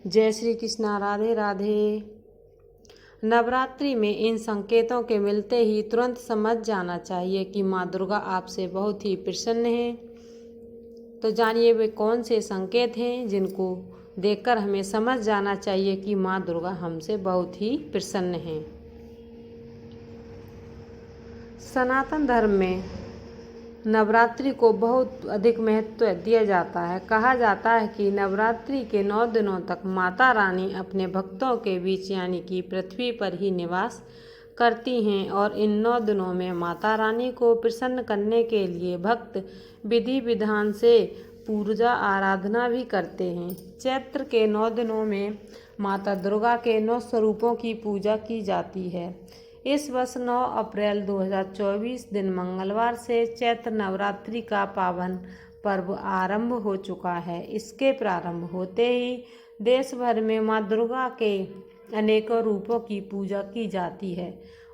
जय श्री कृष्णा। राधे राधे। नवरात्रि में इन संकेतों के मिलते ही तुरंत समझ जाना चाहिए कि माँ दुर्गा आपसे बहुत ही प्रसन्न है। तो जानिए वे कौन से संकेत हैं जिनको देखकर हमें समझ जाना चाहिए कि माँ दुर्गा हमसे बहुत ही प्रसन्न हैं। सनातन धर्म में नवरात्रि को बहुत अधिक महत्व दिया जाता है। कहा जाता है कि नवरात्रि के 9 दिनों तक माता रानी अपने भक्तों के बीच यानी कि पृथ्वी पर ही निवास करती हैं और इन 9 दिनों में माता रानी को प्रसन्न करने के लिए भक्त विधि विधान से पूजा आराधना भी करते हैं। चैत्र के 9 दिनों में माता दुर्गा के 9 स्वरूपों की पूजा की जाती है। इस वर्ष 9 अप्रैल 2024 दिन मंगलवार से चैत्र नवरात्रि का पावन पर्व आरंभ हो चुका है। इसके प्रारंभ होते ही देश भर में मां दुर्गा के अनेकों रूपों की पूजा की जाती है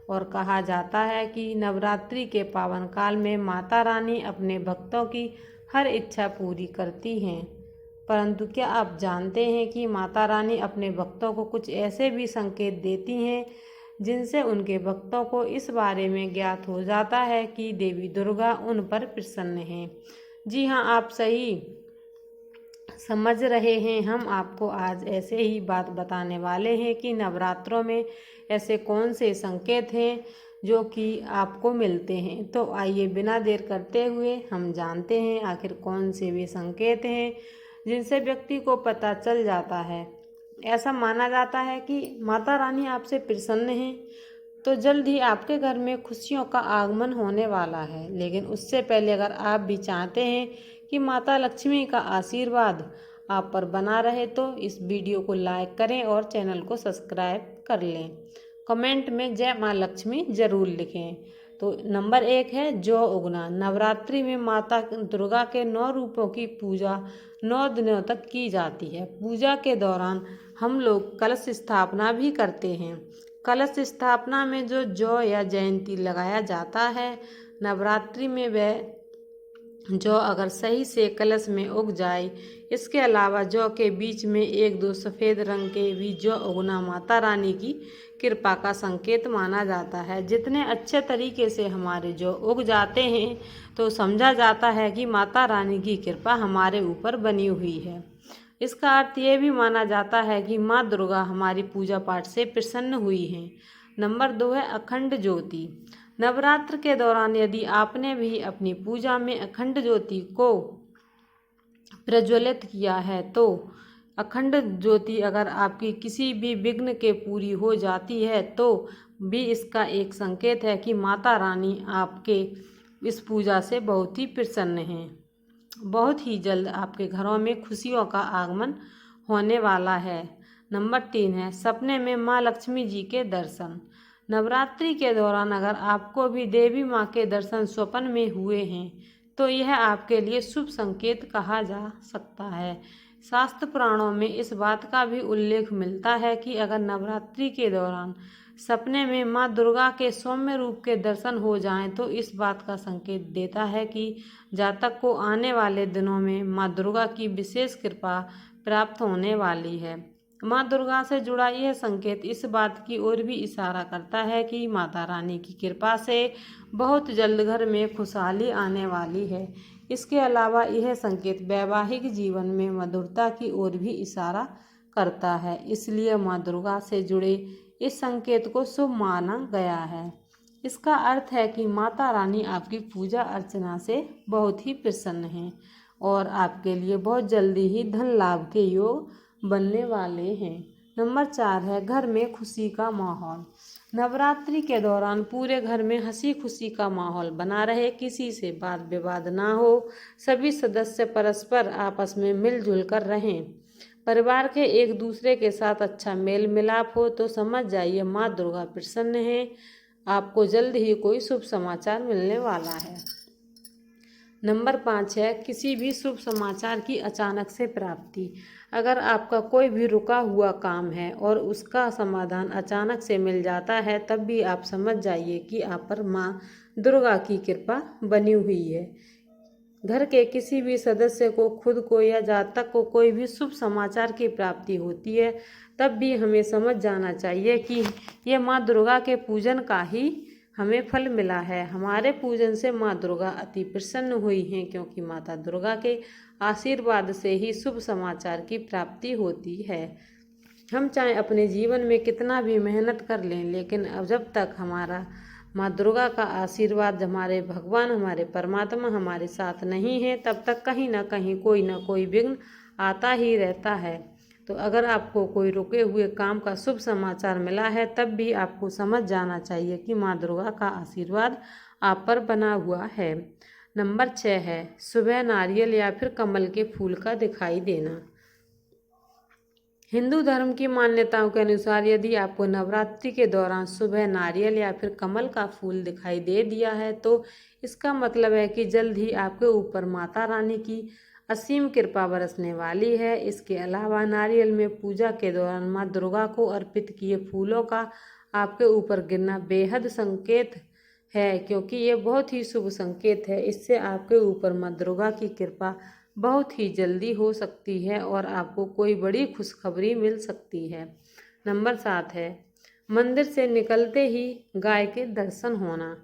और कहा जाता है कि नवरात्रि के पावन काल में माता रानी अपने भक्तों की हर इच्छा पूरी करती हैं। परंतु क्या आप जानते हैं कि माता रानी अपने भक्तों को कुछ ऐसे भी संकेत देती हैं जिनसे उनके भक्तों को इस बारे में ज्ञात हो जाता है कि देवी दुर्गा उन पर प्रसन्न हैं। जी हाँ, आप सही समझ रहे हैं। हम आपको आज ऐसे ही बात बताने वाले हैं कि नवरात्रों में ऐसे कौन से संकेत हैं जो कि आपको मिलते हैं। तो आइए बिना देर करते हुए हम जानते हैं आखिर कौन से वे संकेत हैं जिनसे व्यक्ति को पता चल जाता है। ऐसा माना जाता है कि माता रानी आपसे प्रसन्न हैं तो जल्द ही आपके घर में खुशियों का आगमन होने वाला है। लेकिन उससे पहले अगर आप भी चाहते हैं कि माता लक्ष्मी का आशीर्वाद आप पर बना रहे तो इस वीडियो को लाइक करें और चैनल को सब्सक्राइब कर लें। कमेंट में जय माँ लक्ष्मी जरूर लिखें। तो नंबर 1 है जौ उगना। नवरात्रि में माता दुर्गा के 9 रूपों की पूजा 9 दिनों तक की जाती है। पूजा के दौरान हम लोग कलश स्थापना भी करते हैं। कलश स्थापना में जो जौ या जयंती लगाया जाता है, नवरात्रि में वह जौ अगर सही से कलश में उग जाए, इसके अलावा जौ के बीच में 1-2 सफ़ेद रंग के भी जौ उगना माता रानी की कृपा का संकेत माना जाता है। जितने अच्छे तरीके से हमारे जौ उग जाते हैं तो समझा जाता है कि माता रानी की कृपा हमारे ऊपर बनी हुई है। इसका अर्थ ये भी माना जाता है कि माँ दुर्गा हमारी पूजा पाठ से प्रसन्न हुई हैं। नंबर 2 है अखंड ज्योति। नवरात्र के दौरान यदि आपने भी अपनी पूजा में अखंड ज्योति को प्रज्वलित किया है तो अखंड ज्योति अगर आपकी किसी भी विघ्न के पूरी हो जाती है तो भी इसका एक संकेत है कि माता रानी आपके इस पूजा से बहुत ही प्रसन्न हैं। बहुत ही जल्द आपके घरों में खुशियों का आगमन होने वाला है। नंबर 3 है सपने में माँ लक्ष्मी जी के दर्शन। नवरात्रि के दौरान अगर आपको भी देवी माँ के दर्शन स्वप्न में हुए हैं तो यह आपके लिए शुभ संकेत कहा जा सकता है। शास्त्र पुराणों में इस बात का भी उल्लेख मिलता है कि अगर नवरात्रि के दौरान सपने में माँ दुर्गा के सौम्य रूप के दर्शन हो जाएं तो इस बात का संकेत देता है कि जातक को आने वाले दिनों में माँ दुर्गा की विशेष कृपा प्राप्त होने वाली है। माँ दुर्गा से जुड़ा यह संकेत इस बात की ओर भी इशारा करता है कि माता रानी की कृपा से बहुत जल्द घर में खुशहाली आने वाली है। इसके अलावा यह संकेत वैवाहिक जीवन में मधुरता की ओर भी इशारा करता है। इसलिए माँ दुर्गा से जुड़े इस संकेत को शुभ माना गया है। इसका अर्थ है कि माता रानी आपकी पूजा अर्चना से बहुत ही प्रसन्न हैं और आपके लिए बहुत जल्दी ही धन लाभ के योग बनने वाले हैं। नंबर 4 है घर में खुशी का माहौल। नवरात्रि के दौरान पूरे घर में हंसी खुशी का माहौल बना रहे, किसी से बात विवाद ना हो, सभी सदस्य परस्पर आपस में मिलजुल कर रहें, परिवार के एक दूसरे के साथ अच्छा मेल मिलाप हो तो समझ जाइए माँ दुर्गा प्रसन्न है। आपको जल्द ही कोई शुभ समाचार मिलने वाला है। नंबर 5 है किसी भी शुभ समाचार की अचानक से प्राप्ति। अगर आपका कोई भी रुका हुआ काम है और उसका समाधान अचानक से मिल जाता है तब भी आप समझ जाइए कि आप पर माँ दुर्गा की कृपा बनी हुई है। घर के किसी भी सदस्य को, खुद को या जातक को कोई भी शुभ समाचार की प्राप्ति होती है, तब भी हमें समझ जाना चाहिए कि ये माँ दुर्गा के पूजन का ही हमें फल मिला है। हमारे पूजन से माँ दुर्गा अति प्रसन्न हुई हैं, क्योंकि माता दुर्गा के आशीर्वाद से ही शुभ समाचार की प्राप्ति होती है। हम चाहे अपने जीवन में कितना भी मेहनत कर लें, लेकिन अब जब तक हमारा माँ दुर्गा का आशीर्वाद, हमारे भगवान, हमारे परमात्मा हमारे साथ नहीं है, तब तक कहीं ना कहीं कोई ना कोई विघ्न आता ही रहता है। तो अगर आपको कोई रुके हुए काम का शुभ समाचार मिला है, तब भी आपको समझ जाना चाहिए कि माँ दुर्गा का आशीर्वाद आप पर बना हुआ है। नंबर 6 है सुबह नारियल या फिर कमल के फूल का दिखाई देना। हिंदू धर्म की मान्यताओं के अनुसार यदि आपको नवरात्रि के दौरान सुबह नारियल या फिर कमल का फूल दिखाई दे दिया है, तो इसका मतलब है कि जल्द ही आपके ऊपर माता रानी की असीम कृपा बरसने वाली है। इसके अलावा नारियल में पूजा के दौरान माँ दुर्गा को अर्पित किए फूलों का आपके ऊपर गिरना बेहद संकेत है, क्योंकि ये बहुत ही शुभ संकेत है। इससे आपके ऊपर माँ दुर्गा की कृपा बहुत ही जल्दी हो सकती है और आपको कोई बड़ी खुशखबरी मिल सकती है। नंबर 7 है मंदिर से निकलते ही गाय के दर्शन होना।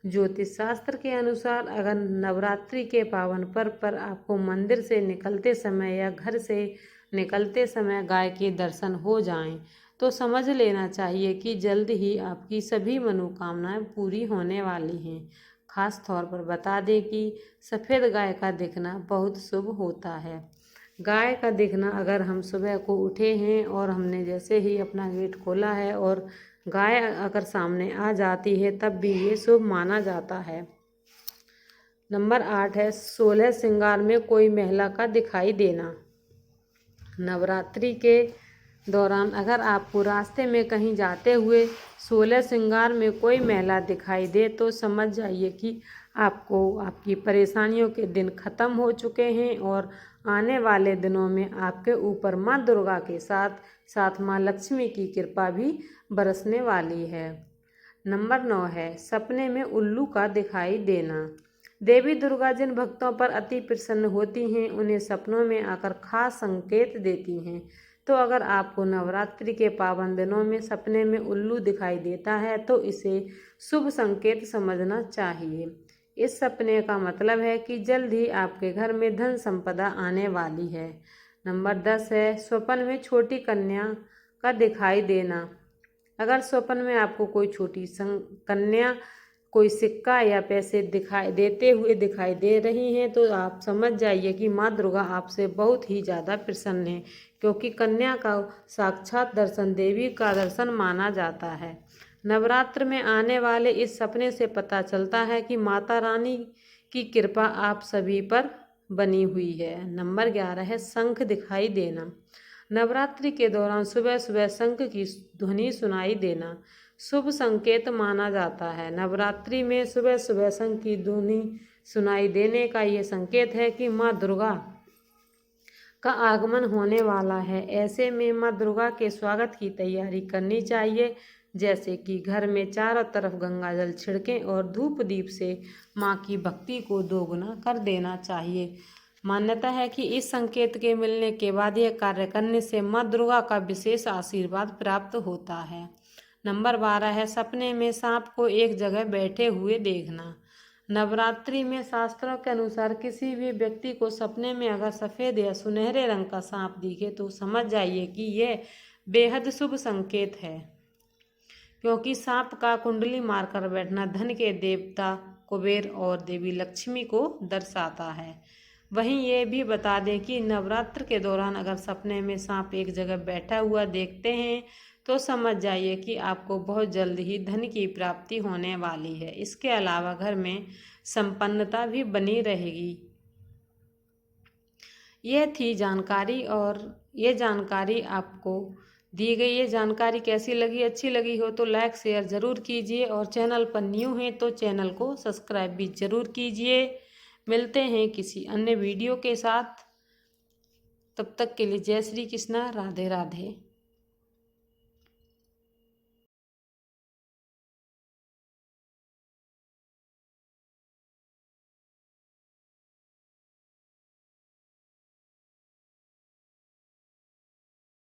ज्योतिष शास्त्र के अनुसार अगर नवरात्रि के पावन पर्व पर आपको मंदिर से निकलते समय या घर से निकलते समय गाय के दर्शन हो जाएं, तो समझ लेना चाहिए कि जल्द ही आपकी सभी मनोकामनाएं पूरी होने वाली हैं। खास तौर पर बता दें कि सफ़ेद गाय का दिखना बहुत शुभ होता है। गाय का दिखना, अगर हम सुबह को उठे हैं और हमने जैसे ही अपना गेट खोला है और गाय अगर सामने आ जाती है, तब भी ये शुभ माना जाता है। नंबर 8 है 16 श्रृंगार में कोई महिला का दिखाई देना। नवरात्रि के दौरान अगर आपको रास्ते में कहीं जाते हुए 16 श्रृंगार में कोई महिला दिखाई दे, तो समझ जाइए कि आपको आपकी परेशानियों के दिन खत्म हो चुके हैं और आने वाले दिनों में आपके ऊपर माँ दुर्गा के साथ साथ माँ लक्ष्मी की कृपा भी बरसने वाली है। नंबर 9 है सपने में उल्लू का दिखाई देना। देवी दुर्गा जिन भक्तों पर अति प्रसन्न होती हैं, उन्हें सपनों में आकर खास संकेत देती हैं। तो अगर आपको नवरात्रि के पावन दिनों में सपने में उल्लू दिखाई देता है, तो इसे शुभ संकेत समझना चाहिए। इस सपने का मतलब है कि जल्द ही आपके घर में धन संपदा आने वाली है। नंबर 10 है स्वप्न में छोटी कन्या का दिखाई देना। अगर स्वप्न में आपको कोई छोटी कन्या कोई सिक्का या पैसे देते हुए दिखाई दे रही हैं, तो आप समझ जाइए कि माँ दुर्गा आपसे बहुत ही ज़्यादा प्रसन्न है, क्योंकि कन्या का साक्षात दर्शन देवी का दर्शन माना जाता है। नवरात्र में आने वाले इस सपने से पता चलता है कि माता रानी की कृपा आप सभी पर बनी हुई है। नंबर 11 है शंख दिखाई देना। नवरात्रि के दौरान सुबह सुबह शंख की ध्वनि सुनाई देना शुभ संकेत माना जाता है। नवरात्रि में सुबह सुबह शंख की ध्वनि सुनाई देने का ये संकेत है कि माँ दुर्गा का आगमन होने वाला है। ऐसे में माँ दुर्गा के स्वागत की तैयारी करनी चाहिए, जैसे कि घर में चारों तरफ गंगा जल छिड़कें और धूप दीप से माँ की भक्ति को दोगुना कर देना चाहिए। मान्यता है कि इस संकेत के मिलने के बाद यह कार्य करने से माँ दुर्गा का विशेष आशीर्वाद प्राप्त होता है। नंबर 12 है सपने में सांप को एक जगह बैठे हुए देखना। नवरात्रि में शास्त्रों के अनुसार किसी भी व्यक्ति को सपने में अगर सफ़ेद या सुनहरे रंग का सांप दिखे, तो समझ जाइए कि यह बेहद शुभ संकेत है, क्योंकि सांप का कुंडली मारकर बैठना धन के देवता कुबेर और देवी लक्ष्मी को दर्शाता है। वहीं ये भी बता दें कि नवरात्र के दौरान अगर सपने में सांप एक जगह बैठा हुआ देखते हैं, तो समझ जाइए कि आपको बहुत जल्द ही धन की प्राप्ति होने वाली है। इसके अलावा घर में संपन्नता भी बनी रहेगी। यह थी जानकारी, और ये जानकारी आपको दी गई। ये जानकारी कैसी लगी? अच्छी लगी हो तो लाइक शेयर ज़रूर कीजिए, और चैनल पर न्यू हैं तो चैनल को सब्सक्राइब भी ज़रूर कीजिए। मिलते हैं किसी अन्य वीडियो के साथ, तब तक के लिए जय श्री कृष्णा, राधे राधे।